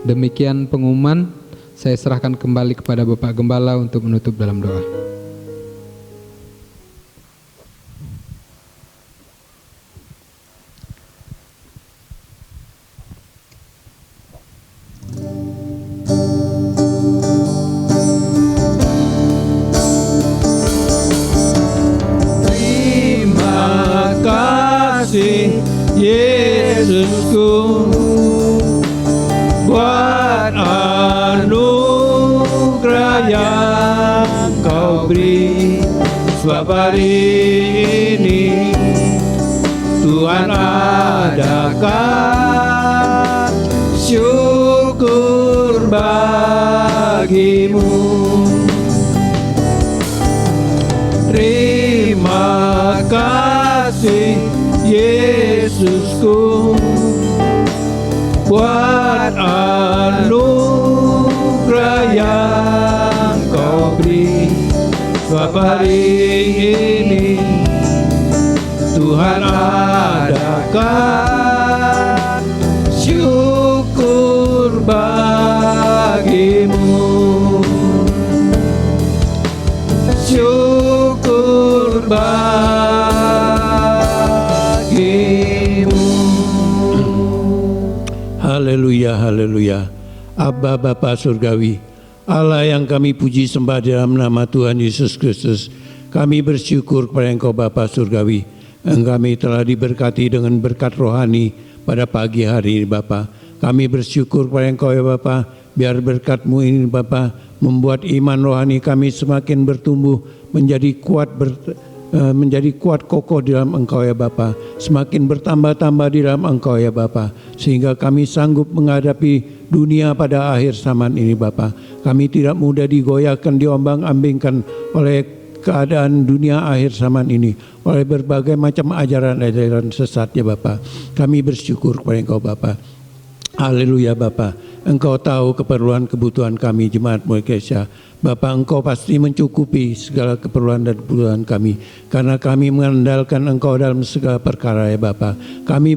Demikian pengumuman, saya serahkan kembali kepada Bapak Gembala untuk menutup dalam doa. Yesusku, buat anugerah yang Kau beri, sebab hari ini Tuhan adakan syukur bagimu. Terima kasih Yesusku, buat anugerah yang Kau beri, sebab hari ini Tuhan adakan syukur bagimu. Syukur Haleluya, haleluya. Abba Bapa Surgawi, Allah yang kami puji sembah dalam nama Tuhan Yesus Kristus, kami bersyukur kepada Engkau Bapa Surgawi. Kami telah diberkati dengan berkat rohani pada pagi hari ini Bapa. Kami bersyukur kepada Engkau ya Bapa, biar berkat-Mu ini Bapa membuat iman rohani kami semakin bertumbuh, menjadi kuat kokoh di dalam Engkau ya Bapa, semakin bertambah-tambah di dalam Engkau ya Bapa, sehingga kami sanggup menghadapi dunia pada akhir zaman ini Bapa. Kami tidak mudah digoyahkan, diombang-ambingkan oleh keadaan dunia akhir zaman ini, oleh berbagai macam ajaran-ajaran sesat ya Bapa. Kami bersyukur kepada Engkau Bapa. Haleluya Bapa, Engkau tahu keperluan kebutuhan kami jemaat Mulkesya. Bapa, Engkau pasti mencukupi segala keperluan dan kebutuhan kami, karena kami mengandalkan Engkau dalam segala perkara ya Bapa. Kami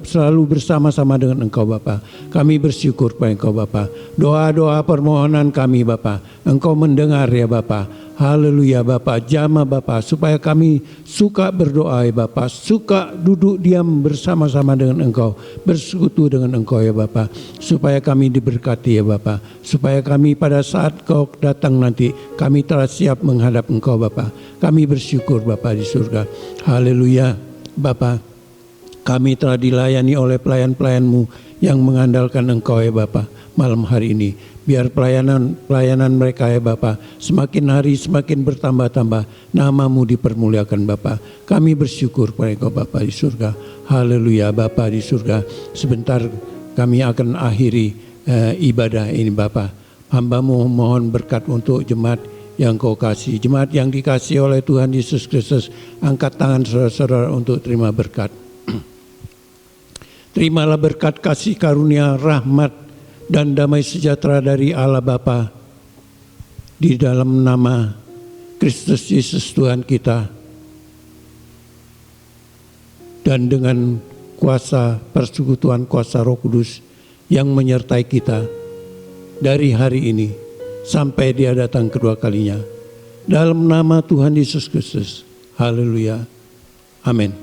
selalu bersama-sama dengan Engkau Bapa. Kami bersyukur kepada Engkau Bapa. Doa-doa permohonan kami Bapa, Engkau mendengar ya Bapa. Haleluya Bapa, jamah Bapa, supaya kami suka berdoa ya Bapa, suka duduk diam bersama-sama dengan Engkau, bersekutu dengan Engkau ya Bapa, supaya kami diberkati ya Bapa, supaya kami pada saat Kau datang nanti, kami telah siap menghadap Engkau Bapa. Kami bersyukur Bapa di surga. Haleluya Bapa, kami telah dilayani oleh pelayan-pelayan-Mu yang mengandalkan Engkau ya Bapa malam hari ini. Biar pelayanan mereka ya Bapa semakin hari semakin bertambah-tambah, nama-Mu dipermuliakan Bapa. Kami bersyukur kepada Engkau Bapa di surga. Haleluya Bapa di surga. Sebentar kami akan akhiri ibadah ini Bapa. Hamba-Mu mohon berkat untuk jemaat yang Kau kasih, jemaat yang dikasih oleh Tuhan Yesus Kristus. Angkat tangan saudara-saudara untuk terima berkat. Terimalah berkat kasih karunia, rahmat dan damai sejahtera dari Allah Bapa di dalam nama Kristus Yesus Tuhan kita, dan dengan kuasa persekutuan kuasa Roh Kudus yang menyertai kita dari hari ini sampai Dia datang kedua kalinya. Dalam nama Tuhan Yesus Kristus. Haleluya. Amin.